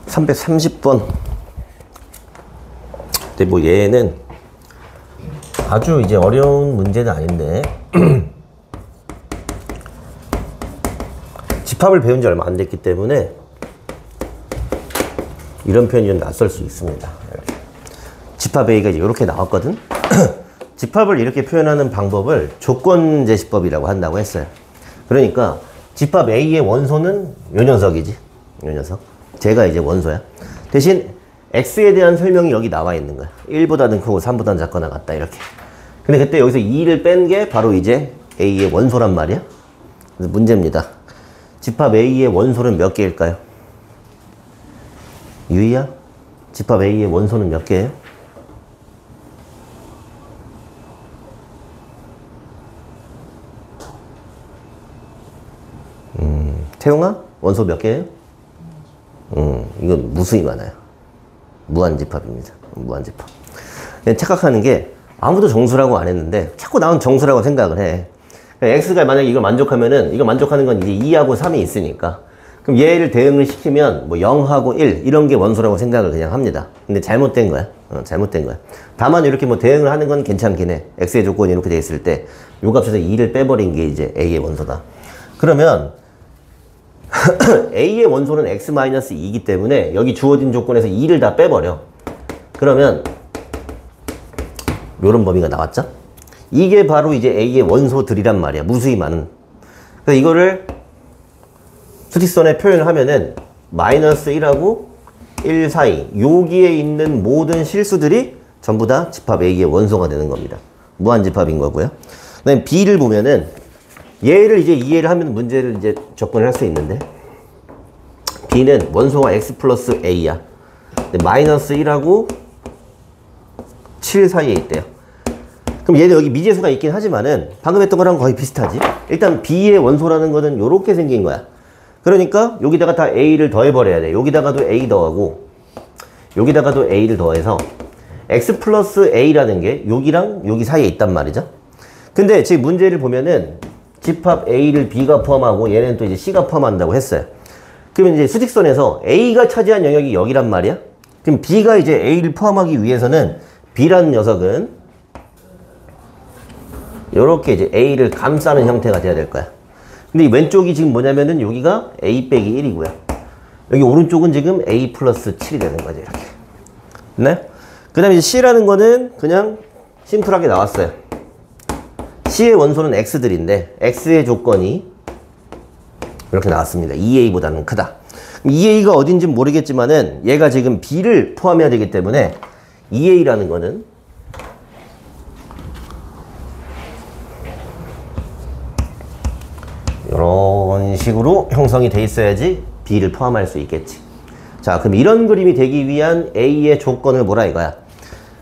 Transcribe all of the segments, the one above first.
(330번) 근데 뭐 얘는 아주 이제 어려운 문제는 아닌데 집합을 배운 지 얼마 안 됐기 때문에 이런 표현이 좀 낯설 수 있습니다. 집합 A가 이제 이렇게 나왔거든. 집합을 이렇게 표현하는 방법을 조건제시법이라고 한다고 했어요. 그러니까 집합 A의 원소는 요 녀석이지. 요 녀석. 제가 이제 원소야. 대신 X에 대한 설명이 여기 나와 있는 거야. 1보다는 크고 3보다는 작거나 같다 이렇게. 근데 그때 여기서 2를 뺀 게 바로 이제 A의 원소란 말이야. 그래서 문제입니다. 집합 A의 원소는 몇 개일까요? 유희야? 집합 A의 원소는 몇 개예요? 태용아? 원소 몇 개예요? 이건 무수히 많아요. 무한집합입니다. 무한집합. 착각하는 게 아무도 정수라고 안 했는데 자꾸 나온 정수라고 생각을 해. X가 만약에 이걸 만족하면은 이거 만족하는 건 이제 2하고 3이 있으니까 그럼 얘를 대응을 시키면 뭐 0하고 1 이런 게 원소라고 생각을 그냥 합니다. 근데 잘못된 거야. 잘못된 거야. 다만 이렇게 뭐 대응을 하는 건 괜찮긴 해. X의 조건이 이렇게 돼 있을 때 요 값에서 2를 빼버린 게 이제 A의 원소다. 그러면 A의 원소는 X-2이기 때문에 여기 주어진 조건에서 2를 다 빼버려. 그러면 요런 범위가 나왔죠? 이게 바로 이제 A의 원소들이란 말이야. 무수히 많은. 그래서 이거를 수직선에 표현을 하면은 -1하고 1 사이 여기에 있는 모든 실수들이 전부 다 집합 A의 원소가 되는 겁니다. 무한집합인 거고요. 그 다음에 B를 보면은 얘를 이제 이해를 하면 문제를 이제 접근을 할 수 있는데 B는 원소가 X 플러스 A야. -1하고 7 사이에 있대요. 그럼 얘는 여기 미재수가 있긴 하지만은 방금 했던 거랑 거의 비슷하지. 일단 B의 원소라는 거는 요렇게 생긴 거야. 그러니까 여기다가 다 A를 더해버려야 돼. 여기다가도 A 더하고 여기다가도 A를 더해서 X 플러스 A라는 게 여기랑 여기 사이에 있단 말이죠. 근데 지금 문제를 보면은 집합 A를 B가 포함하고 얘는 또 이제 C가 포함한다고 했어요. 그러면 이제 수직선에서 A가 차지한 영역이 여기란 말이야. 그럼 B가 이제 A를 포함하기 위해서는 B라는 녀석은 요렇게 이제 A를 감싸는 형태가 돼야 될 거야. 근데 이 왼쪽이 지금 뭐냐면은 여기가 A 빼기 1이고요. 여기 오른쪽은 지금 A 플러스 7이 되는 거죠. 이렇게. 네? 그 다음에 이제 C라는 거는 그냥 심플하게 나왔어요. C의 원소는 X들인데 X의 조건이 이렇게 나왔습니다. 2A보다는 크다. 2A가 어딘지 모르겠지만은 얘가 지금 B를 포함해야 되기 때문에 2A라는 거는 이런 식으로 형성이 돼 있어야지 B를 포함할 수 있겠지. 자, 그럼 이런 그림이 되기 위한 A의 조건을 뭐라 이거야.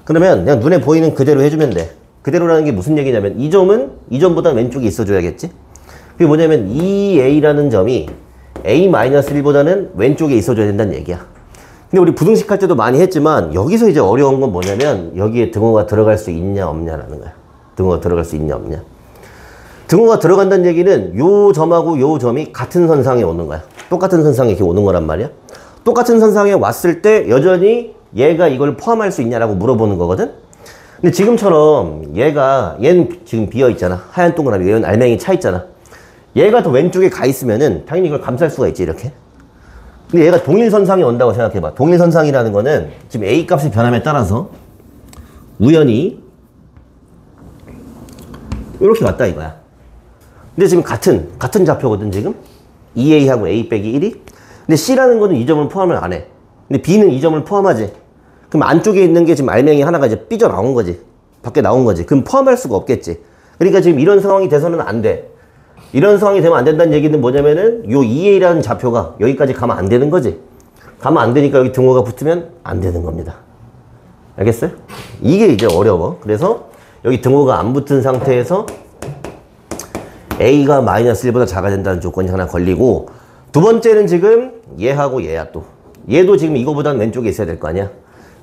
그러면 그냥 눈에 보이는 그대로 해주면 돼. 그대로라는 게 무슨 얘기냐면 이 점은 이 점보다 왼쪽에 있어줘야겠지. 그게 뭐냐면 2A라는 점이 A-1보다는 왼쪽에 있어줘야 된다는 얘기야. 근데 우리 부등식 할 때도 많이 했지만 여기서 이제 어려운 건 뭐냐면 여기에 등호가 들어갈 수 있냐 없냐라는 거야. 등호가 들어갈 수 있냐 없냐. 등호가 들어간다는 얘기는 요 점하고 요 점이 같은 선상에 오는 거야. 똑같은 선상에 이렇게 오는 거란 말이야. 똑같은 선상에 왔을 때 여전히 얘가 이걸 포함할 수 있냐라고 물어보는 거거든. 근데 지금처럼 얘는 지금 비어 있잖아. 하얀 동그라미, 얘는 알맹이 차 있잖아. 얘가 더 왼쪽에 가 있으면은 당연히 이걸 감쌀 수가 있지, 이렇게. 근데 얘가 동일선상에 온다고 생각해봐. 동일선상이라는 거는 지금 A 값의 변함에 따라서 우연히 이렇게 왔다 이거야. 근데 지금 같은 좌표거든, 지금. 2A하고 A 빼기 1이. 근데 C라는 거는 이 점을 포함을 안 해. 근데 B는 이 점을 포함하지. 그럼 안쪽에 있는 게 지금 알맹이 하나가 이제 삐져 나온 거지. 밖에 나온 거지. 그럼 포함할 수가 없겠지. 그러니까 지금 이런 상황이 돼서는 안 돼. 이런 상황이 되면 안 된다는 얘기는 뭐냐면은 요 2A라는 좌표가 여기까지 가면 안 되는 거지. 가면 안 되니까 여기 등호가 붙으면 안 되는 겁니다. 알겠어요? 이게 이제 어려워. 그래서 여기 등호가 안 붙은 상태에서 A가 -1보다 작아야 된다는 조건이 하나 걸리고, 두 번째는 지금 얘하고 얘야 또. 얘도 지금 이거보다는 왼쪽에 있어야 될 거 아니야.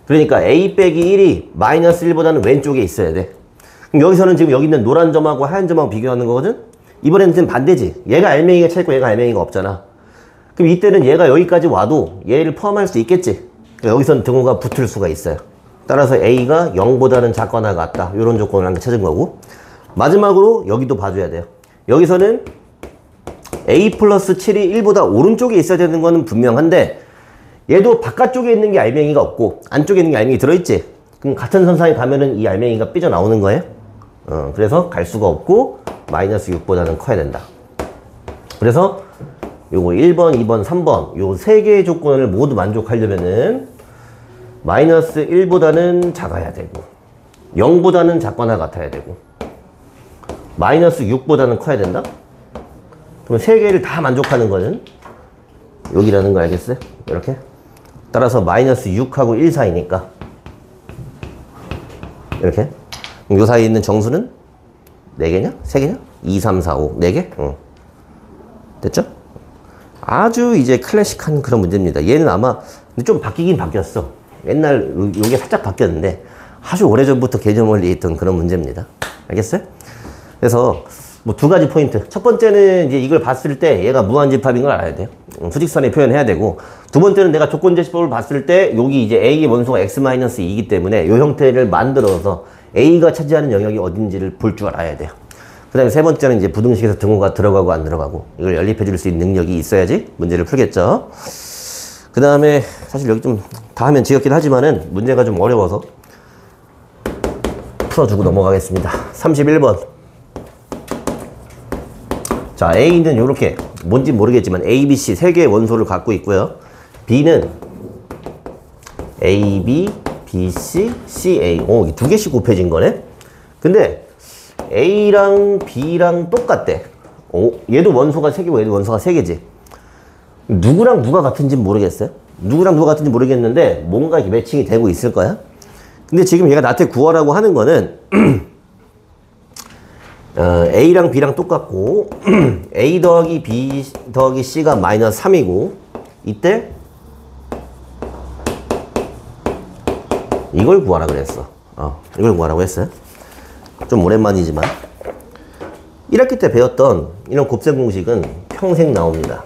그러니까 A 빼기 1이 -1보다는 왼쪽에 있어야 돼. 그럼 여기서는 지금 여기 있는 노란 점하고 하얀 점하고 비교하는 거거든? 이번에는 반대지. 얘가 알맹이가 차 있고 얘가 알맹이가 없잖아. 그럼 이때는 얘가 여기까지 와도 얘를 포함할 수 있겠지. 그러니까 여기선 등호가 붙을 수가 있어요. 따라서 A가 0보다는 작거나 같다. 이런 조건을 한 개 찾은 거고. 마지막으로 여기도 봐줘야 돼요. 여기서는 A 플러스 7이 1보다 오른쪽에 있어야 되는 거는 분명한데 얘도 바깥쪽에 있는 게 알맹이가 없고 안쪽에 있는 게 알맹이 들어있지. 그럼 같은 선상에 가면은 이 알맹이가 삐져나오는 거예요. 그래서 갈 수가 없고 마이너스 6보다는 커야 된다. 그래서 요거 1번, 2번, 3번 요 세 개의 조건을 모두 만족하려면은 마이너스 1보다는 작아야 되고 0보다는 작거나 같아야 되고 마이너스 6보다는 커야 된다? 그럼 세 개를 다 만족하는 거는 여기라는 거 알겠어요? 이렇게 따라서 마이너스 6하고 1 사이니까 이렇게 그럼 요 사이에 있는 정수는 4개냐? 3개냐? 2, 3, 4, 5 4개? 응. 됐죠? 아주 이제 클래식한 그런 문제입니다. 얘는 아마 좀 바뀌긴 바뀌었어. 옛날 요게 살짝 바뀌었는데 아주 오래전부터 개념 원리에 있던 그런 문제입니다. 알겠어요? 그래서 뭐 두 가지 포인트. 첫 번째는 이제 이걸 봤을 때 얘가 무한집합인 걸 알아야 돼요. 수직선에 표현해야 되고, 두 번째는 내가 조건제시법을 봤을 때 여기 이제 A의 원소가 x-2이기 때문에 이 형태를 만들어서 A가 차지하는 영역이 어딘지를 볼 줄 알아야 돼요. 그 다음에 세 번째는 이제 부등식에서 등호가 들어가고 안 들어가고 이걸 연립해 줄 수 있는 능력이 있어야지 문제를 풀겠죠. 그 다음에 사실 여기 좀 다 하면 지겹긴 하지만은 문제가 좀 어려워서 풀어주고 넘어가겠습니다. 31번. 자, A는 요렇게 뭔지 모르겠지만 A, B, C 세 개의 원소를 갖고 있고요. B는 A, B, B, C, C, A. 오, 두 개씩 곱해진 거네. 근데 A랑 B랑 똑같대. 오, 얘도 원소가 3개고 얘도 원소가 3개지. 누구랑 누가 같은지 모르겠어요. 누구랑 누가 같은지 모르겠는데 뭔가 이렇게 매칭이 되고 있을 거야. 근데 지금 얘가 나한테 구하라고 하는 거는 A랑 B랑 똑같고 A 더하기 B 더하기 C가 마이너스 3이고 이때 이걸 구하라 그랬어. 이걸 구하라고 했어요. 좀 오랜만이지만 1학기 때 배웠던 이런 곱셈 공식은 평생 나옵니다.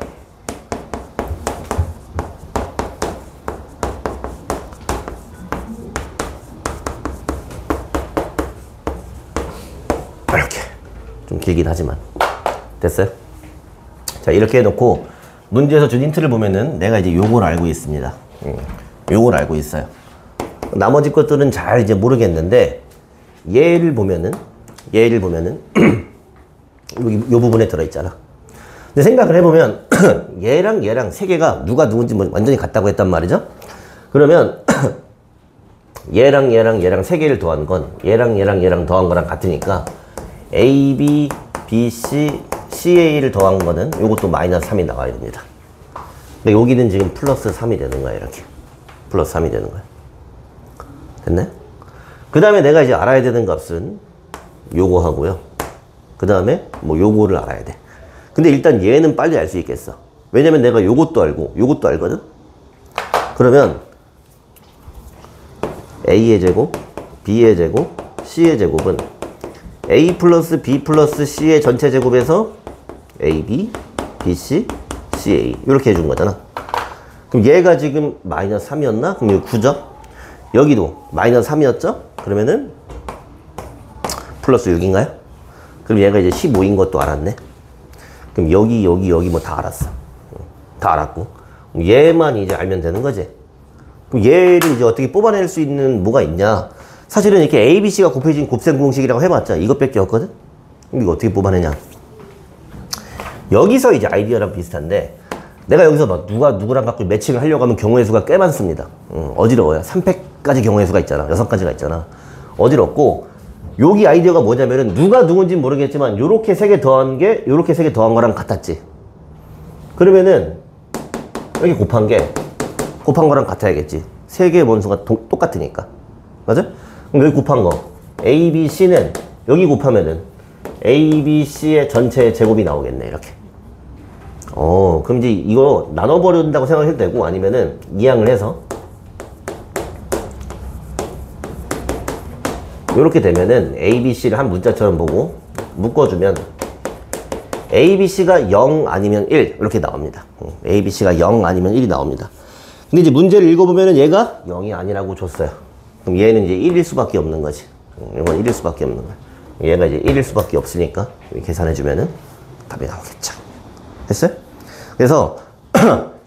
이렇게 좀 길긴 하지만 됐어요? 자, 이렇게 해놓고 문제에서 준 힌트를 보면은 내가 이제 요걸 알고 있습니다. 요걸 알고 있어요. 나머지 것들은 잘 이제 모르겠는데 얘를 보면은 여기 요 부분에 들어있잖아. 근데 생각을 해보면 얘랑 얘랑 세 개가 누가 누군지 완전히 같다고 했단 말이죠. 그러면 얘랑 얘랑 얘랑 세 개를 더한 건 얘랑 얘랑 얘랑 더한 거랑 같으니까 A, B, B, C, CA를 더한 거는 요것도 마이너스 3이 나와야 됩니다. 근데 여기는 지금 플러스 3이 되는 거야. 이렇게 플러스 3이 되는 거야. 됐네? 그 다음에 내가 이제 알아야 되는 값은 요거 하고요. 그 다음에 뭐 요거를 알아야 돼. 근데 일단 얘는 빨리 알 수 있겠어. 왜냐면 내가 요것도 알고 요것도 알거든. 그러면 A의 제곱, B의 제곱, C의 제곱은 A 플러스 B 플러스 C의 전체 제곱에서 AB, BC, CA 이렇게 해준 거잖아. 그럼 얘가 지금 마이너스 3이었나? 그럼 여기 9죠? 여기도 마이너스 3이었죠? 그러면은 플러스 6인가요? 그럼 얘가 이제 15인 것도 알았네. 그럼 여기 뭐 다 알았어. 다 알았고 얘만 이제 알면 되는 거지. 그럼 얘를 이제 어떻게 뽑아낼 수 있는 뭐가 있냐? 사실은 이렇게 A, B, C가 곱해진 곱셈 공식이라고 해봤자 이것밖에 없거든? 그럼 이거 어떻게 뽑아내냐? 여기서 이제 아이디어랑 비슷한데 내가 여기서 막 누가 누구랑 갖고 매칭을 하려고 하면 경우의 수가 꽤 많습니다. 어지러워요. 300가지 경우의 수가 있잖아. 6가지가 있잖아. 어지럽고 여기 아이디어가 뭐냐면은 누가 누군지 모르겠지만 요렇게 3개 더한 게 요렇게 3개 더한 거랑 같았지. 그러면은 여기 곱한 거랑 같아야겠지. 3개의 원소가 똑같으니까. 맞아? 그럼 여기 곱한 거 A, B, C는 여기 곱하면은 A, B, C의 전체 제곱이 나오겠네. 이렇게. 그럼 이제 이거 나눠버린다고 생각해도 되고 아니면은 이항을 해서 이렇게 되면은 A, B, C를 한 문자처럼 보고 묶어주면 ABC가 0 아니면 1 이렇게 나옵니다. ABC가 0 아니면 1이 나옵니다. 근데 이제 문제를 읽어보면은 얘가 0이 아니라고 줬어요. 그럼 얘는 이제 1일 수밖에 없는 거지. 이건 1일 수밖에 없는 거야. 얘가 이제 1일 수밖에 없으니까 계산해주면은 답이 나오겠죠. 됐어요? 그래서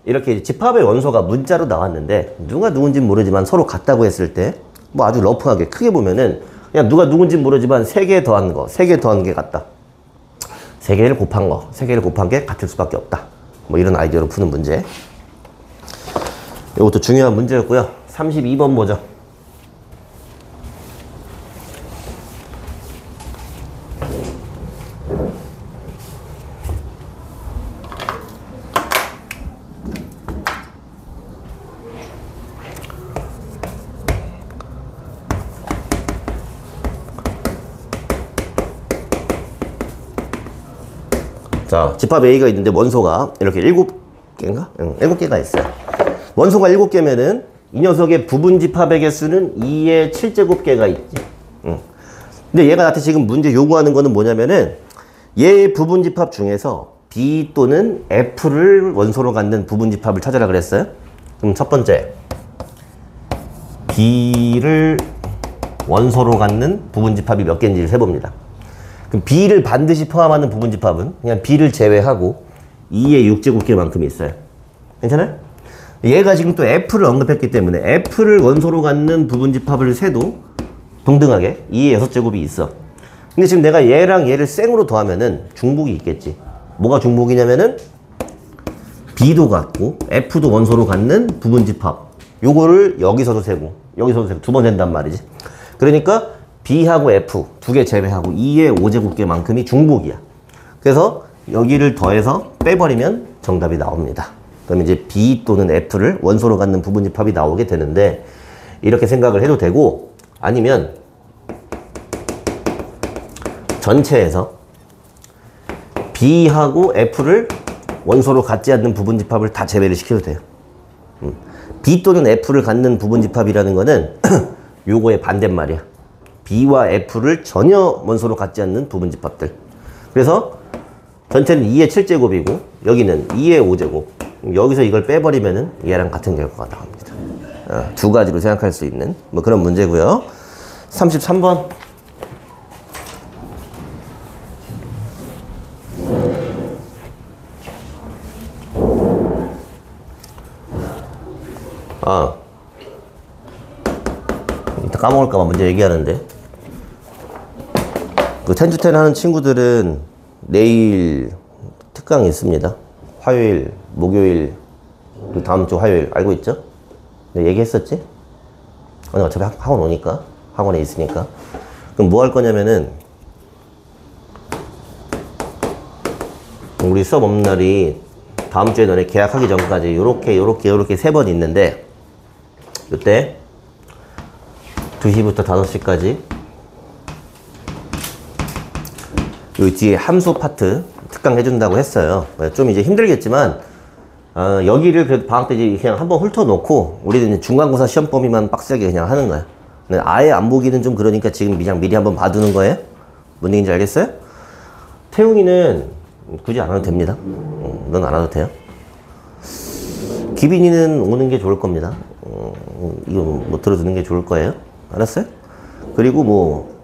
이렇게 집합의 원소가 문자로 나왔는데 누가 누군지 모르지만 서로 같다고 했을 때 뭐 아주 러프하게 크게 보면은 그냥 누가 누군지 모르지만 3개 더한 거, 3개 더한 게 같다. 3개를 곱한 거, 3개를 곱한 게 같을 수밖에 없다. 뭐 이런 아이디어로 푸는 문제. 이것도 중요한 문제였고요. 32번 보죠. 자, 집합 A가 있는데 원소가 이렇게 7개인가? 7개가 있어요. 원소가 7개면은 이 녀석의 부분 집합의 개수는 2의 7제곱개가 있지. 근데 얘가 나한테 지금 문제 요구하는 거는 뭐냐면은 얘의 부분 집합 중에서 B 또는 F를 원소로 갖는 부분 집합을 찾으라 그랬어요. 그럼 첫 번째 B를 원소로 갖는 부분 집합이 몇 개인지를 세봅니다. 그럼 B를 반드시 포함하는 부분 집합은 그냥 B를 제외하고 2의 6제곱개만큼이 있어요. 괜찮아요? 얘가 지금 또 F를 언급했기 때문에 F를 원소로 갖는 부분 집합을 세도 동등하게 2의 6제곱이 있어. 근데 지금 내가 얘랑 얘를 생으로 더하면은 중복이 있겠지. 뭐가 중복이냐면은 B도 갖고 F도 원소로 갖는 부분 집합. 요거를 여기서도 세고 여기서도 세고 두 번 센단 말이지. 그러니까 B하고 F 두 개 제외하고 2의 5제곱개만큼이 중복이야. 그래서 여기를 더해서 빼버리면 정답이 나옵니다. 그러면 이제 B 또는 F를 원소로 갖는 부분 집합이 나오게 되는데 이렇게 생각을 해도 되고 아니면 전체에서 B하고 F를 원소로 갖지 않는 부분 집합을 다 제외를 시켜도 돼요. B 또는 F를 갖는 부분 집합이라는 거는 요거의 반대말이야. B와 F를 전혀 원소로 갖지 않는 부분 집합들. 그래서 전체는 2의 7제곱이고 여기는 2의 5제곱. 여기서 이걸 빼버리면은 얘랑 같은 결과가 나옵니다. 두 가지로 생각할 수 있는 뭐 그런 문제고요. 33번. 이따 까먹을까봐 먼저 얘기하는데 그 10to10 하는 친구들은 내일 특강이 있습니다. 화요일, 목요일, 그 다음 주 화요일 알고 있죠? 내가 얘기했었지? 아니 어차피 학원 오니까 학원에 있으니까 그럼 뭐 할 거냐면은 우리 수업 없는 날이 다음 주에 너네 계약하기 전까지 요렇게 3번 있는데 이때 2시부터 5시까지 요 뒤에 함수 파트 특강 해준다고 했어요. 좀 이제 힘들겠지만 여기를 그래도 방학 때 이제 그냥 한번 훑어놓고 우리는 중간고사 시험 범위만 빡세게 그냥 하는 거야. 근데 아예 안 보기는 좀 그러니까 지금 그냥 미리 한번 봐두는 거예요. 뭔 얘기인지 알겠어요? 태웅이는 굳이 안 와도 됩니다. 넌 안 와도 돼요. 기빈이는 오는 게 좋을 겁니다. 이거 뭐 들어주는 게 좋을 거예요. 알았어요? 그리고 뭐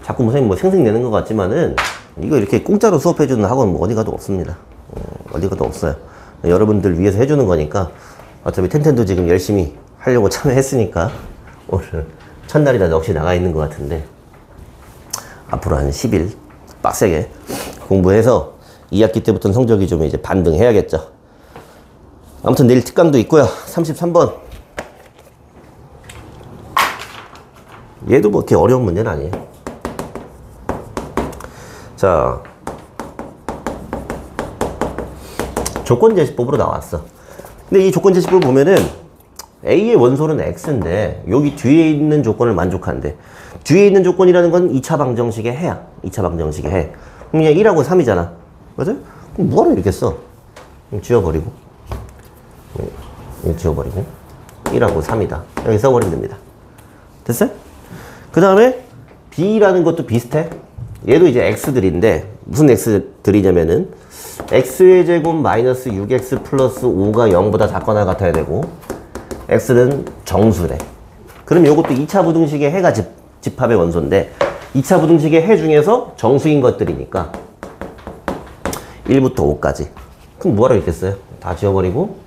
자꾸 선생님 뭐 생색내는 것 같지만은 이거 이렇게 공짜로 수업해주는 학원 뭐 어디 가도 없습니다. 어디 가도 없어요. 여러분들 위해서 해주는 거니까 어차피 텐텐도 지금 열심히 하려고 참여했으니까 오늘 첫날이라 넋이 나가 있는 것 같은데 앞으로 한 10일 빡세게 공부해서 2학기 때부터는 성적이 좀 이제 반등해야겠죠. 아무튼 내일 특강도 있고요. 33번. 얘도 뭐 그렇게 어려운 문제는 아니에요. 자, 조건제시법으로 나왔어. 근데 이 조건제시법을 보면은 A의 원소는 X인데 여기 뒤에 있는 조건을 만족한대. 뒤에 있는 조건이라는 건 2차 방정식의 해야. 2차 방정식의 해. 그럼 그냥 1하고 3이잖아. 맞아요? 그럼 뭐하러 이렇게 써? 지워버리고. 지워버리고. 1하고 3이다. 여기 써버리면 됩니다. 됐어요? 그 다음에 B라는 것도 비슷해. 얘도 이제 X들인데 무슨 x들이냐면은 x의 제곱 마이너스 6x 플러스 5가 0보다 작거나 같아야 되고 x는 정수래. 그럼 요것도 2차 부등식의 해가 집합의 원소인데 2차 부등식의 해 중에서 정수인 것들이니까 1부터 5까지. 그럼 뭐하러 있겠어요? 다 지워버리고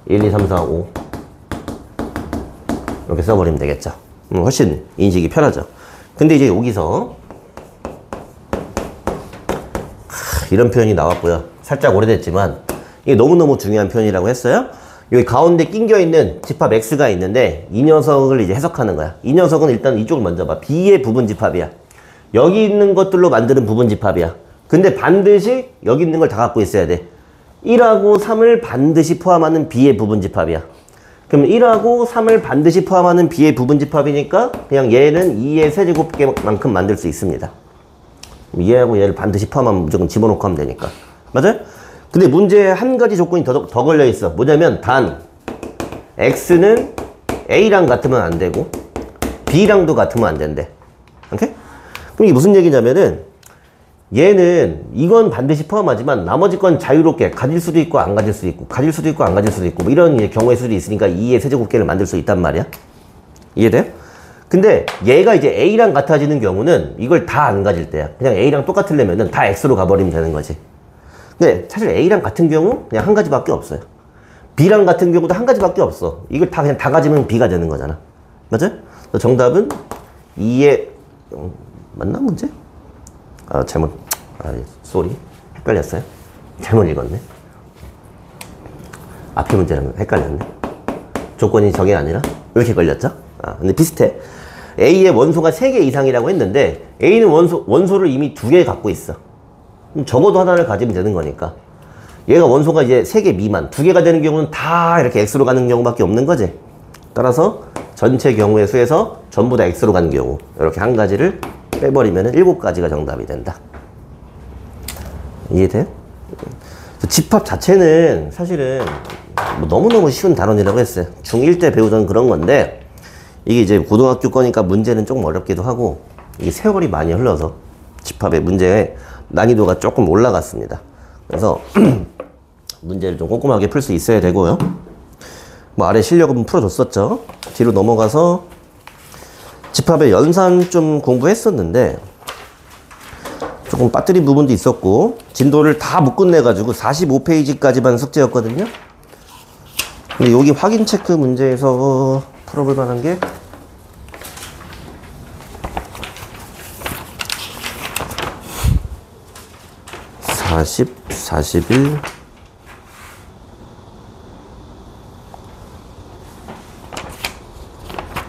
1, 2, 3, 4, 5 이렇게 써버리면 되겠죠. 훨씬 인식이 편하죠. 근데 이제 여기서 이런 표현이 나왔고요. 살짝 오래됐지만 이게 너무너무 중요한 표현이라고 했어요. 여기 가운데 낑겨있는 집합 X가 있는데 이 녀석을 이제 해석하는 거야. 이 녀석은 일단 이쪽을 먼저 봐. B의 부분 집합이야. 여기 있는 것들로 만드는 부분 집합이야. 근데 반드시 여기 있는 걸 다 갖고 있어야 돼. 1하고 3을 반드시 포함하는 B의 부분 집합이야. 그럼 1하고 3을 반드시 포함하는 B의 부분 집합이니까 그냥 얘는 2의 세제곱개만큼 만들 수 있습니다. 얘하고 얘를 반드시 포함하면 무조건 집어넣고 하면 되니까. 맞아요? 근데 문제에 한 가지 조건이 더 걸려 있어. 뭐냐면 단 X는 A랑 같으면 안 되고 B랑도 같으면 안 된대. 오케이? 그럼 이게 무슨 얘기냐면은 얘는 이건 반드시 포함하지만 나머지 건 자유롭게 가질 수도 있고 안 가질 수도 있고 가질 수도 있고 안 가질 수도 있고 뭐 이런 경우의 수도 있으니까 2의 세제곱개를 만들 수 있단 말이야. 이해돼요? 근데 얘가 이제 A랑 같아지는 경우는 이걸 다 안 가질 때야. 그냥 A랑 똑같으려면은 다 X로 가버리면 되는 거지. 근데 사실 A랑 같은 경우 그냥 한 가지밖에 없어요. B랑 같은 경우도 한 가지밖에 없어. 이걸 다 그냥 다 가지면 B가 되는 거잖아. 맞아요? 정답은 2의 맞나 문제? 쏘리. 헷갈렸어요. 잘못 읽었네. 앞에 문제는 헷갈렸네. 조건이 저게 아니라 이렇게 걸렸죠? 근데 비슷해. A의 원소가 3개 이상이라고 했는데 A는 원소를 이미 2개 갖고 있어. 적어도 하나를 가지면 되는 거니까. 얘가 원소가 이제 3개 미만, 2개가 되는 경우는 다 이렇게 X로 가는 경우밖에 없는 거지. 따라서 전체 경우의 수에서 전부 다 X로 가는 경우 이렇게 한 가지를 빼버리면 7가지가 정답이 된다. 이해돼요? 집합 자체는 사실은 뭐 너무너무 쉬운 단원이라고 했어요. 중1 때 배우던 그런 건데 이게 이제 고등학교 거니까 문제는 조금 어렵기도 하고 이게 세월이 많이 흘러서 집합의 문제의 난이도가 조금 올라갔습니다. 그래서 문제를 좀 꼼꼼하게 풀 수 있어야 되고요. 뭐 아래 실력은 풀어줬었죠. 뒤로 넘어가서 집합의 연산 좀 공부했었는데 조금 빠뜨린 부분도 있었고 진도를 다 못 끝내가지고 45페이지까지만 숙제였거든요. 근데 여기 확인 체크 문제에서 풀어볼 만한 게 40, 41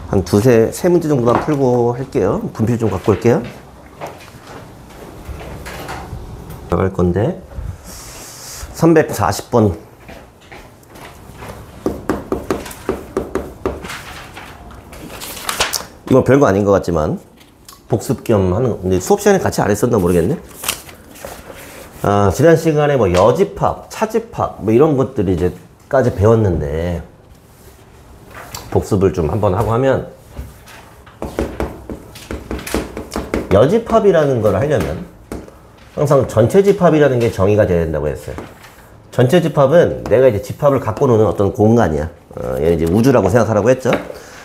한 세 문제 정도만 풀고 할게요. 분필 좀 갖고 올게요. 나갈 건데 340번 이건 별거 아닌 것 같지만 복습 겸 하는 거. 근데 수업 시간에 같이 안 했었나 모르겠네. 지난 시간에 뭐 여집합, 차집합 뭐 이런 것들이 이제까지 배웠는데 복습을 좀 한번 하고 하면 여집합이라는 걸 하려면 항상 전체 집합이라는 게 정의가 돼야 된다고 했어요. 전체 집합은 내가 이제 집합을 갖고 노는 어떤 공간이야. 얘는 이제 우주라고 생각하라고 했죠.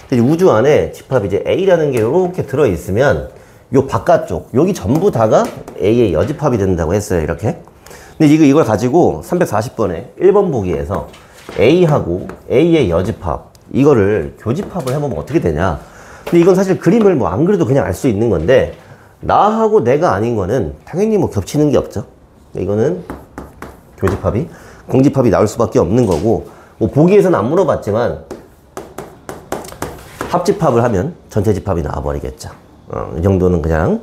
근데 우주 안에 집합이 이제 A라는 게 이렇게 들어있으면 요 바깥쪽, 여기 전부 다가 A의 여집합이 된다고 했어요. 이렇게. 근데 이걸 가지고 340번에 1번 보기에서 A하고 A의 여집합, 이거를 교집합을 해보면 어떻게 되냐. 근데 이건 사실 그림을 뭐 안 그래도 그냥 알 수 있는 건데 나하고 내가 아닌 거는 당연히 뭐 겹치는 게 없죠. 이거는 교집합이, 공집합이 나올 수밖에 없는 거고, 뭐 보기에서는 안 물어봤지만 합집합을 하면 전체 집합이 나와버리겠죠. 이 정도는 그냥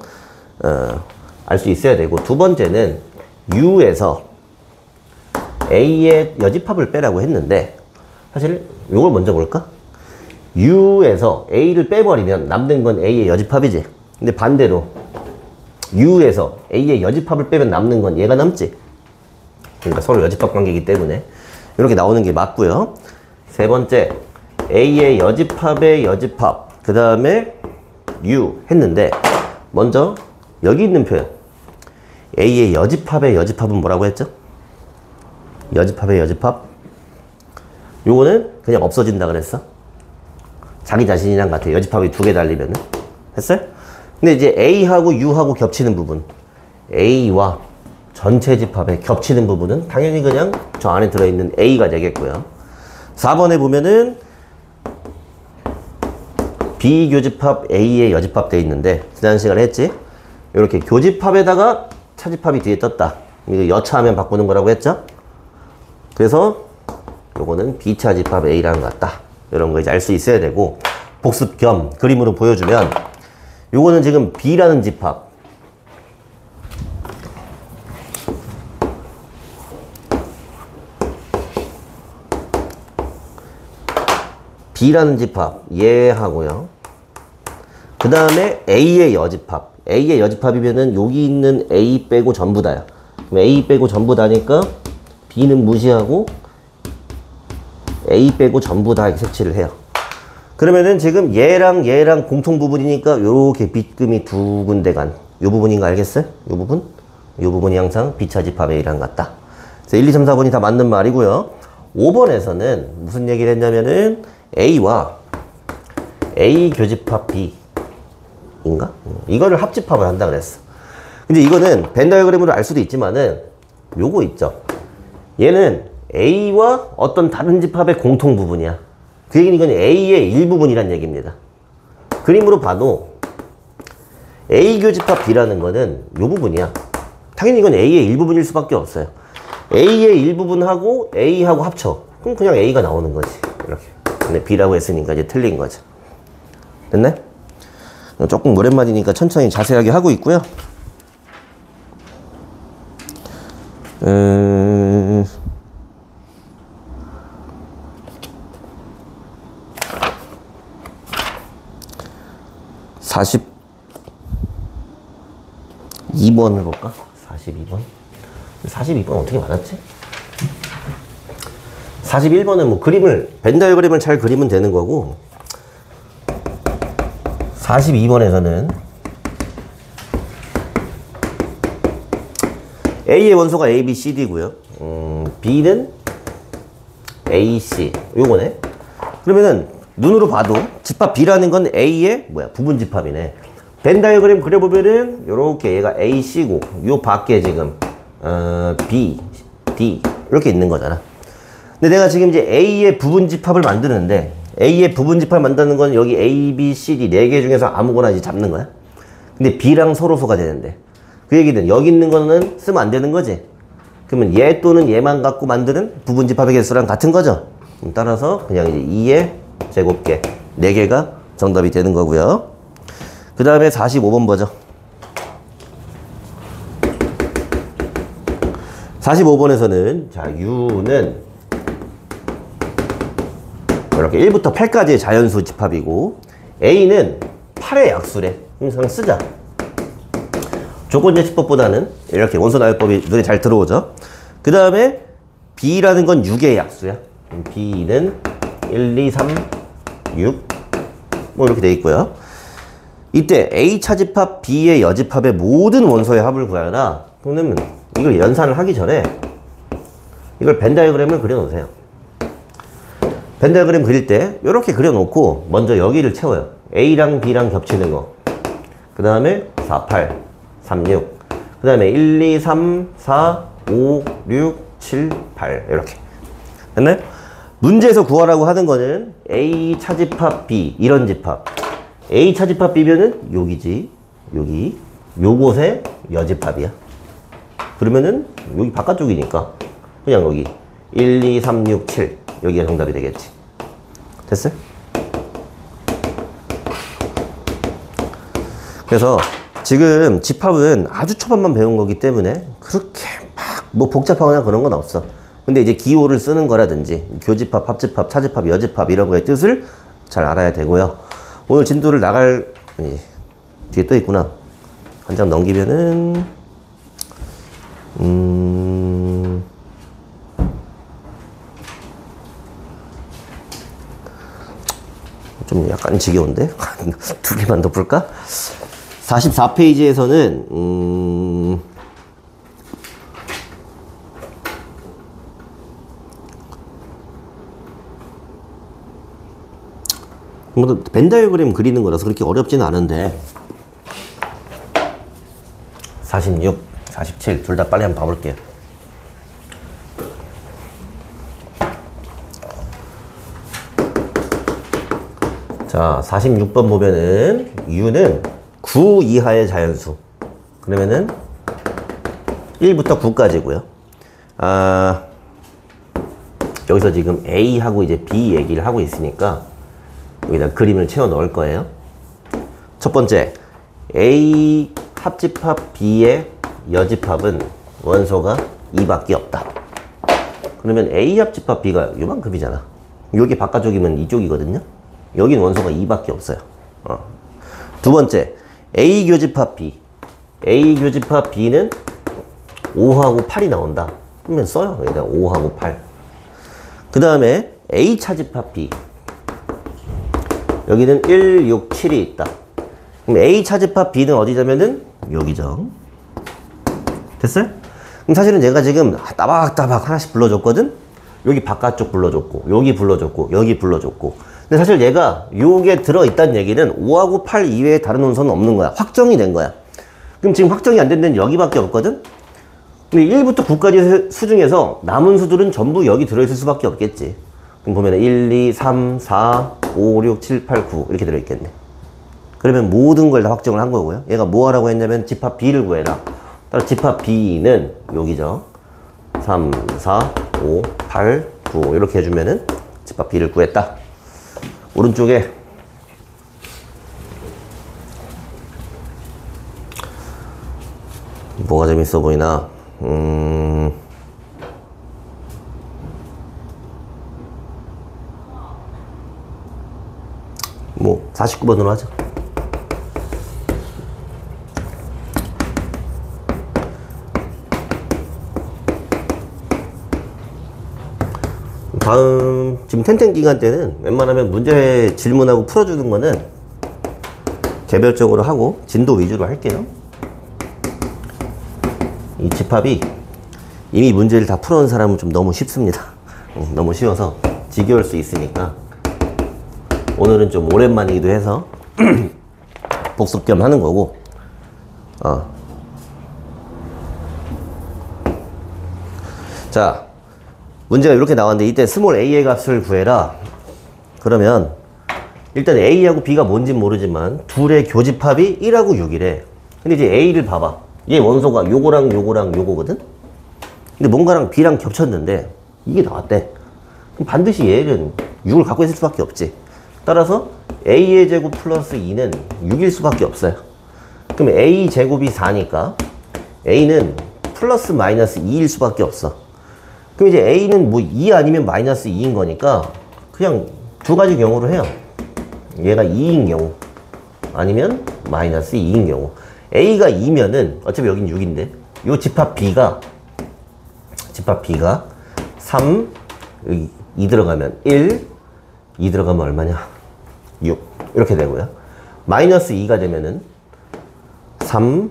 알 수 있어야 되고, 두 번째는 U에서 A의 여집합을 빼라고 했는데 사실 이걸 먼저 볼까? U에서 A를 빼버리면 남는 건 A의 여집합이지. 근데 반대로 U에서 A의 여집합을 빼면 남는 건 얘가 남지. 그러니까 서로 여집합 관계이기 때문에 이렇게 나오는 게 맞고요. 세 번째, A의 여집합의 여집합, 그 다음에 U 했는데 먼저 여기 있는 표현, A의 여집합의 여집합은 뭐라고 했죠? 여집합의 여집합? 요거는 그냥 없어진다 그랬어. 자기 자신이랑 같아. 여집합이 두 개 달리면은. 했어요? 근데 이제 A하고 U하고 겹치는 부분. A와 전체 집합에 겹치는 부분은 당연히 그냥 저 안에 들어있는 A가 되겠고요. 4번에 보면은 비교집합 A의 여집합 돼 있는데 지난 시간에 했지? 이렇게 교집합에다가 차집합이 뒤에 떴다. 이거 여차하면 바꾸는 거라고 했죠? 그래서 요거는 비차집합 A랑 같다. 이런 거 이제 알 수 있어야 되고 복습 겸 그림으로 보여주면 요거는 지금 B라는 집합 B라는 집합 얘하고요. 그 다음에 A의 여집합. A의 여집합이면은 여기 있는 A 빼고 전부 다야. 그럼 A 빼고 전부 다니까 B는 무시하고 A 빼고 전부 다 이렇게 색칠을 해요. 그러면은 지금 얘랑 얘랑 공통 부분이니까 요렇게 빗금이 두 군데 간 요 부분인 거 알겠어요? 요 부분? 요 부분이 항상 B차 집합 A랑 같다. 그래서 1, 2, 3, 4번이 다 맞는 말이고요. 5번에서는 무슨 얘기를 했냐면은 A와 A 교집합 B인가? 이거를 합집합을 한다 그랬어. 근데 이거는 벤 다이어그램으로 알 수도 있지만은 요거 있죠. 얘는 A와 어떤 다른 집합의 공통 부분이야. 그 얘기는 이건 A의 일부분이란 얘기입니다. 그림으로 봐도 A 교집합 B라는 거는 요 부분이야. 당연히 이건 A의 일부분일 수밖에 없어요. A의 일부분하고 A하고 합쳐. 그럼 그냥 A가 나오는 거지. 이렇게. 근데 B라고 했으니까 이제 틀린 거죠. 됐네? 조금 오랜만이니까 천천히 자세하게 하고 있고요. 42번 해볼까? 42번? 42번 어떻게 맞았지? 41번은 뭐 그림을, 벤 다이어그램을 잘 그리면 되는 거고, 42번에서는 A의 원소가 A, B, C, D고요. B는 A, C. 요거네. 그러면은 눈으로 봐도 집합 B라는 건 A의 부분 집합이네. 벤 다이어그램 그려보면은 요렇게 얘가 A, C고 요 밖에 지금 B, D 이렇게 있는 거잖아. 근데 내가 지금 이제 A의 부분 집합을 만드는데 A의 부분 집합을 만드는 건 여기 A, B, C, D 4개 중에서 아무거나 이제 잡는 거야. 근데 B랑 서로소가 되는데 그 얘기는 여기 있는 거는 쓰면 안 되는 거지. 그러면 얘 또는 얘만 갖고 만드는 부분 집합의 개수랑 같은 거죠. 따라서 그냥 이제 2의 제곱계 4개가 정답이 되는 거고요. 그 다음에 45번 보죠. 45번에서는 자 U는 이렇게 1부터 8까지의 자연수 집합이고 A는 8의 약수래. 그냥 쓰자. 조건제치법보다는 이렇게 원소나열법이 눈에 잘 들어오죠. 그 다음에 B라는 건 6의 약수야. B는 1, 2, 3, 6 뭐 이렇게 돼 있고요. 이때 A 차집합 B의 여집합의 모든 원소의 합을 구하라. 그러면 이걸 연산을 하기 전에 이걸 벤 다이어그램을 그려놓으세요. 벤 다이어그램 그릴 때 이렇게 그려놓고 먼저 여기를 채워요. A랑 B랑 겹치는 거. 그 다음에 4, 8, 3, 6. 그 다음에 1, 2, 3, 4, 5, 6, 7, 8 이렇게. 됐나요? 문제에서 구하라고 하는 거는 A 차집합 B 이런 집합. A 차집합 B면은 여기지. 여기. 요곳의 여집합이야. 그러면은 여기 바깥쪽이니까 그냥 여기 1, 2, 3, 6, 7 여기가 정답이 되겠지. 됐어요? 그래서 지금 집합은 아주 초반만 배운 거기 때문에 그렇게 막 뭐 복잡하거나 그런 건 없어. 근데 이제 기호를 쓰는 거라든지 교집합, 합집합, 차집합, 여집합 이런 거의 뜻을 잘 알아야 되고요. 오늘 진도를 나갈 뒤에 또 있구나. 한 장 넘기면은 좀 약간 지겨운데? 두 개만 더 풀까? 44페이지에서는 벤 다이어그램 그리는 거라서 그렇게 어렵지는 않은데 46, 47 둘 다 빨리 한번 봐볼게요. 자, 46번 보면은 u는 9 이하의 자연수. 그러면은 1부터 9까지고요. 여기서 지금 A하고 이제 B 얘기를 하고 있으니까 여기다 그림을 채워 넣을 거예요. 첫 번째, A 합집합 B의 여집합은 원소가 2밖에 없다. 그러면 A 합집합 B가 요만큼이잖아. 여기 바깥쪽이면 이쪽이거든요. 여긴 원소가 2밖에 없어요. 두 번째, A 교집합 B. A 교집합 B는 5하고 8이 나온다. 그러면 써요. 여기다 5하고 8. 그 다음에 A 차집합 B. 여기는 1, 6, 7이 있다. 그럼 A 차집합 B는 어디냐면은 여기죠. 됐어요? 그럼 사실은 얘가 지금 따박따박 하나씩 불러줬거든? 여기 바깥쪽 불러줬고, 여기 불러줬고, 여기 불러줬고. 근데 사실 얘가 요게 들어있다는 얘기는 5하고 8 이외에 다른 원소는 없는 거야. 확정이 된 거야. 그럼 지금 확정이 안 된 데는 여기밖에 없거든? 근데 1부터 9까지 수 중에서 남은 수들은 전부 여기 들어있을 수밖에 없겠지. 그럼 보면 1, 2, 3, 4, 5, 6, 7, 8, 9 이렇게 들어있겠네. 그러면 모든 걸 다 확정을 한 거고요. 얘가 뭐 하라고 했냐면 집합 B를 구해라. 따라 집합 B는 여기죠. 3, 4, 5, 8, 9 이렇게 해주면은 집합 B를 구했다. 오른쪽에 뭐가 재밌어 보이나? 뭐 49번으로 하자. 다음 지금 텐텐 기간 때는 웬만하면 문제 질문하고 풀어주는 거는 개별적으로 하고 진도 위주로 할게요. 이 집합이 이미 문제를 다 풀어온 사람은 좀 너무 쉽습니다. 너무 쉬워서 지겨울 수 있으니까 오늘은 좀 오랜만이기도 해서 복습 겸 하는 거고. 자, 문제가 이렇게 나왔는데 이때 스몰 a의 값을 구해라. 그러면 일단 a하고 b가 뭔진 모르지만 둘의 교집합이 1하고 6이래. 근데 이제 a를 봐봐. 얘 원소가 요거랑 요거랑 요거거든? 근데 뭔가랑 b랑 겹쳤는데 이게 나왔대. 그럼 반드시 얘는 6을 갖고 있을 수밖에 없지. 따라서 a의 제곱 플러스 2는 6일 수밖에 없어요. 그럼 a 제곱이 4니까 a는 플러스 마이너스 2일 수밖에 없어. 그럼 이제 a는 뭐 2 아니면 마이너스 2인 거니까 그냥 두 가지 경우로 해요. 얘가 2인 경우 아니면 마이너스 2인 경우. a가 2면은 어차피 여긴 6인데 요 집합 b가 3 여기 2 들어가면 1 2 들어가면 얼마냐 6 이렇게 되고요. 마이너스 2가 되면은 3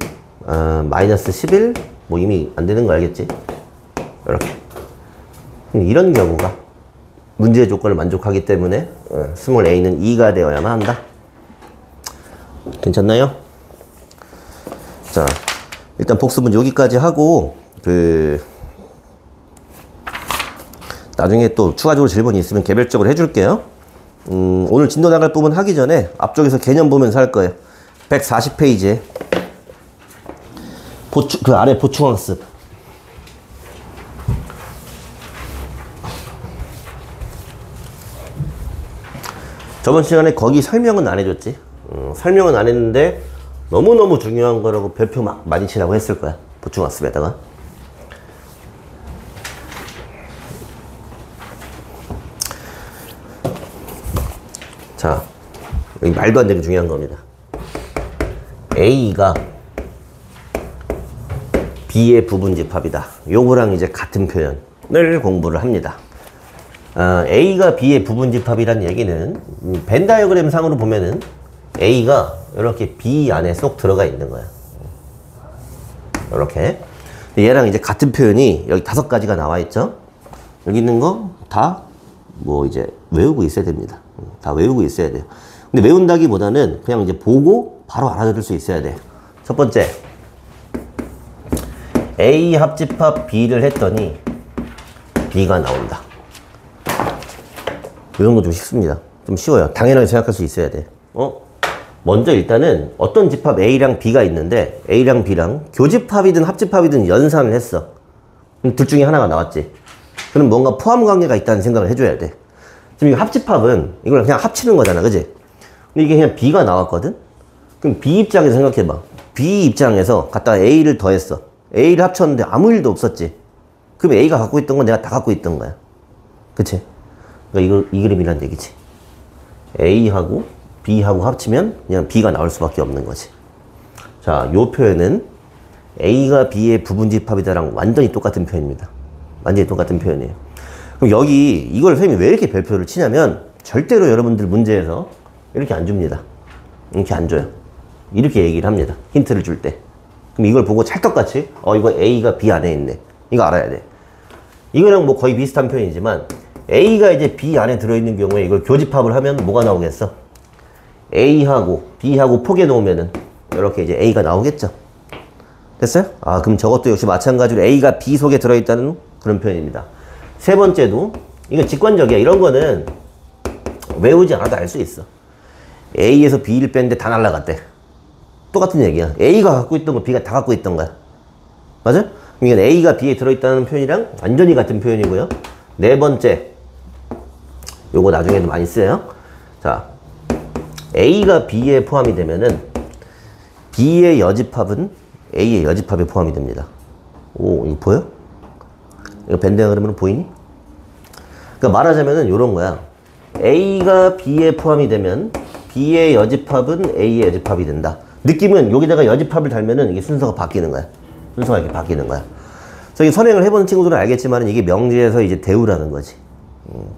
마이너스 11 뭐 이미 안 되는 거 알겠지? 이렇게 이런 경우가 문제의 조건을 만족하기 때문에 스몰 a는 2가 되어야만 한다. 괜찮나요? 자, 일단 복습은 여기까지 하고 나중에 또 추가적으로 질문이 있으면 개별적으로 해줄게요. 오늘 진도 나갈 부분 하기 전에 앞쪽에서 개념 보면서 할 거예요. 140페이지에 그 아래 보충학습. 저번 시간에 거기 설명은 안 해줬지. 설명은 안 했는데 너무너무 중요한 거라고 별표 막 많이 치라고 했을 거야. 보충학습에다가. 자, 여기 말도 안 되게 중요한 겁니다. A가 B의 부분집합이다. 요거랑 이제 같은 표현을 공부를 합니다. A가 B의 부분집합이라는 얘기는 벤 다이어그램 상으로 보면은 A가 이렇게 B 안에 쏙 들어가 있는 거야. 이렇게. 얘랑 이제 같은 표현이 여기 5가지가 나와 있죠. 여기 있는 거 다 뭐 이제 외우고 있어야 됩니다. 다 외우고 있어야 돼요. 근데 외운다기보다는 그냥 이제 보고 바로 알아들을 수 있어야 돼. 첫 번째, A 합집합 B를 했더니 B가 나온다. 이런 거 좀 쉽습니다. 좀 쉬워요. 당연하게 생각할 수 있어야 돼. 먼저 일단은 어떤 집합 A랑 B가 있는데 A랑 B랑 교집합이든 합집합이든 연산을 했어. 그럼 둘 중에 하나가 나왔지. 그럼 뭔가 포함 관계가 있다는 생각을 해줘야 돼. 지금 이 합집합은 이걸 그냥 합치는 거잖아, 그지? 근데 이게 그냥 B가 나왔거든? 그럼 B 입장에서 생각해봐. B 입장에서 갖다가 A를 더했어. A를 합쳤는데 아무 일도 없었지. 그럼 A가 갖고 있던 건 내가 다 갖고 있던 거야. 그치? 그러니까 이 그림이란 얘기지. A하고 B하고 합치면 그냥 B가 나올 수밖에 없는 거지. 자, 요 표현은 A가 B의 부분집합이다랑 완전히 똑같은 표현입니다. 완전히 똑같은 표현이에요. 그럼 여기 이걸 선생님이 왜 이렇게 별표를 치냐면 절대로 여러분들 문제에서 이렇게 안 줍니다. 이렇게 안 줘요. 이렇게 얘기를 합니다. 힌트를 줄 때. 그럼 이걸 보고 찰떡같이 이거 A가 B 안에 있네. 이거 알아야 돼. 이거랑 뭐 거의 비슷한 표현이지만 A가 이제 B 안에 들어있는 경우에 이걸 교집합을 하면 뭐가 나오겠어? A하고 B하고 포개 놓으면은 이렇게 이제 A가 나오겠죠. 됐어요? 그럼 저것도 역시 마찬가지로 A가 B 속에 들어있다는 그런 표현입니다. 세 번째도 이건 직관적이야. 이런 거는 외우지 않아도 알 수 있어. A에서 B를 뺐는데 다 날라갔대. 똑같은 얘기야. A가 갖고 있던 거 B가 다 갖고 있던 거야. 맞아? 이건 A가 B에 들어있다는 표현이랑 완전히 같은 표현이고요. 네 번째, 요거 나중에도 많이 써요. 자, A가 B에 포함이 되면은 B의 여집합은 A의 여집합에 포함이 됩니다. 오, 이거 보여? 이거 밴드 그러면 보이니? 그러니까 말하자면은 요런 거야. A가 B에 포함이 되면 B의 여집합은 A의 여집합이 된다. 느낌은 여기다가 여집합을 달면은 이게 순서가 바뀌는 거야. 순서가 이렇게 바뀌는 거야. 그래서 이 선행을 해보는 친구들은 알겠지만 이게 명제에서 이제 대우라는 거지.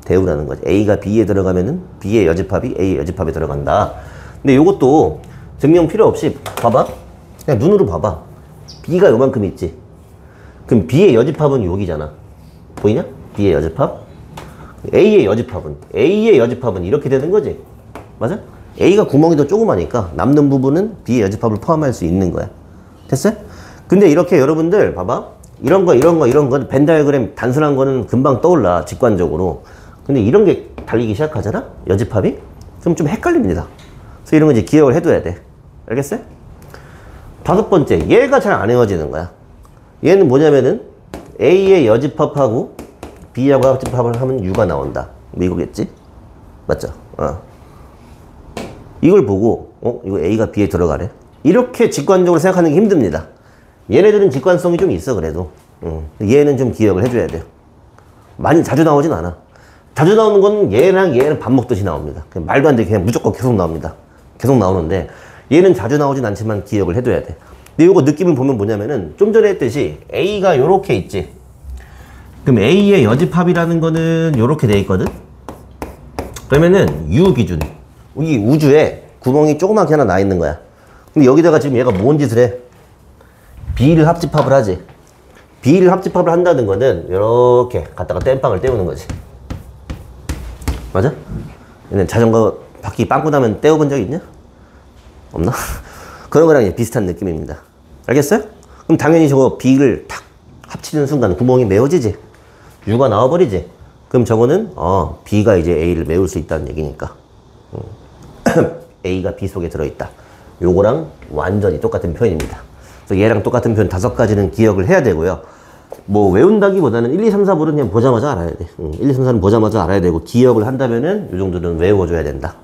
대우라는 거지. A가 B에 들어가면은 B의 여집합이 A의 여집합에 들어간다. 근데 요것도 증명 필요 없이 봐봐. 그냥 눈으로 봐봐. B가 요만큼 있지. 그럼 B의 여집합은 여기잖아. 보이냐? B의 여집합. A의 여집합은 이렇게 되는 거지. 맞아? A가 구멍이 더 조그마니까 남는 부분은 B의 여집합을 포함할 수 있는 거야. 됐어요? 근데 이렇게 여러분들 봐봐. 이런 거 벤 다이어그램 단순한 거는 금방 떠올라, 직관적으로. 근데 이런 게 달리기 시작하잖아? 여집합이? 그럼 좀 헷갈립니다. 그래서 이런 거 이제 기억을 해둬야 돼. 알겠어요? 다섯 번째, 얘가 잘 안 외워지는 거야. 얘는 뭐냐면은 A의 여집합하고 B하고 합집합을 하면 U가 나온다. 뭐 이거겠지? 맞죠? 이걸 보고 이거 A가 B에 들어가래. 이렇게 직관적으로 생각하는 게 힘듭니다. 얘네들은 직관성이 좀 있어 그래도. 얘는 좀 기억을 해줘야 돼요. 많이 자주 나오진 않아. 자주 나오는 건 얘는 밥 먹듯이 나옵니다. 그냥 말도 안 되게 그냥 무조건 계속 나옵니다. 계속 나오는데 얘는 자주 나오진 않지만 기억을 해둬야 돼. 근데 요거 느낌을 보면 뭐냐면은 좀 전에 했듯이 A가 요렇게 있지. 그럼 A의 여집합이라는 거는 요렇게 돼 있거든. 그러면은 U 기준, 이 우주에 구멍이 조그맣게 하나 나 있는 거야. 근데 여기다가 지금 얘가 뭔 짓을 해? B를 합집합을 하지. B를 합집합을 한다는 거는 이렇게 갖다가 땜빵을 때우는 거지. 맞아? 얘는 자전거 바퀴 빵꾸 나면 떼어본 적 있냐? 없나? 그런 거랑 비슷한 느낌입니다. 알겠어요? 그럼 당연히 저거 B를 탁 합치는 순간 구멍이 메워지지. U가 나와버리지. 그럼 저거는 B가 이제 A를 메울 수 있다는 얘기니까. A가 B 속에 들어있다. 요거랑 완전히 똑같은 표현입니다. 그래서 얘랑 똑같은 표현 5가지는 기억을 해야 되고요. 뭐 외운다기보다는 1, 2, 3, 4, 5는 그냥 보자마자 알아야 돼. 1, 2, 3, 4는 보자마자 알아야 되고 기억을 한다면은 요 정도는 외워줘야 된다.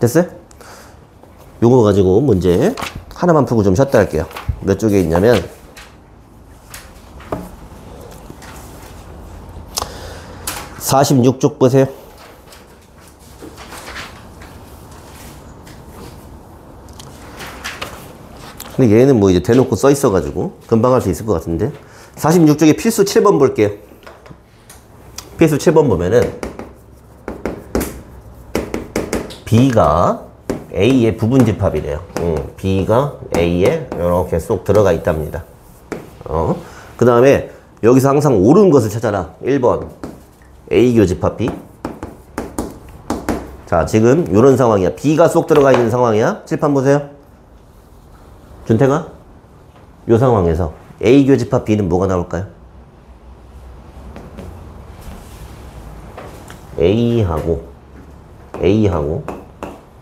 됐어요? 요거 가지고 문제 하나만 풀고 좀 쉬었다 할게요. 몇 쪽에 있냐면 46쪽 보세요. 근데 얘는 뭐 이제 대놓고 써 있어가지고 금방 할 수 있을 것 같은데 46쪽에 필수 7번 볼게요. 필수 7번 보면은 B가 A의 부분집합이래요. B가 A에 이렇게 쏙 들어가 있답니다. 그 다음에 여기서 항상 옳은 것을 찾아라. 1번 A 교집합 B, 자, 지금 이런 상황이야. B가 쏙 들어가 있는 상황이야. 칠판 보세요. 준태가 이 상황에서 A 교집합 B는 뭐가 나올까요? A하고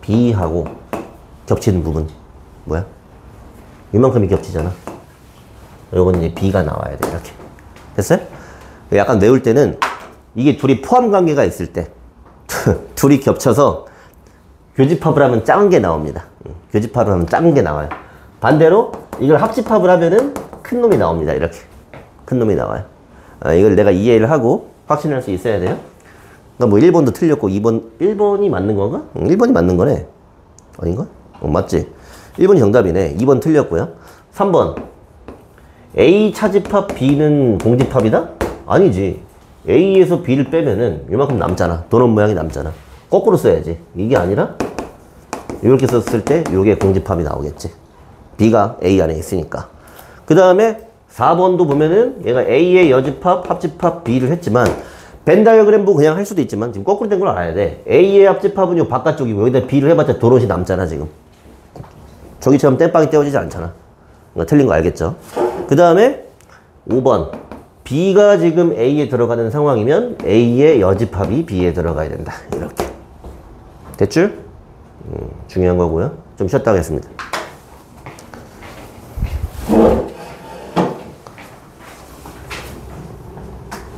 B하고 겹치는 부분 뭐야? 이만큼이 겹치잖아. 요건 이제 B가 나와야 돼. 이렇게. 됐어요? 약간 외울 때는 이게 둘이 포함 관계가 있을 때 둘이 겹쳐서 교집합을 하면 작은 게 나옵니다. 교집합을 하면 작은 게 나와요. 반대로 이걸 합집합을 하면은 큰 놈이 나옵니다. 이렇게. 큰 놈이 나와요. 이걸 내가 이해를 하고 확신할 수 있어야 돼요. 그러니까 뭐 1번도 틀렸고 1번이 맞는 건가? 1번이 맞는 거네. 아닌가? 맞지? 1번이 정답이네. 2번 틀렸고요. 3번. A 차집합 B는 공집합이다? 아니지. A에서 B를 빼면은 이만큼 남잖아. 도넛 모양이 남잖아. 거꾸로 써야지. 이게 아니라 이렇게 썼을 때 이게 공집합이 나오겠지. B가 A 안에 있으니까. 그 다음에 4번도 보면은 얘가 A의 여집합, 합집합 B를 했지만 벤 다이어그램 보고 그냥 할 수도 있지만 지금 거꾸로 된 걸 알아야 돼. A의 합집합은 요 바깥쪽이고 여기다 B를 해봤자 도넛이 남잖아 지금. 저기처럼 땜빵이 떼어지지 않잖아. 그러니까 틀린 거 알겠죠? 그 다음에 5번. B가 지금 A에 들어가는 상황이면 A의 여집합이 B에 들어가야 된다. 이렇게. 됐죠? 중요한 거고요. 좀 쉬었다 하겠습니다.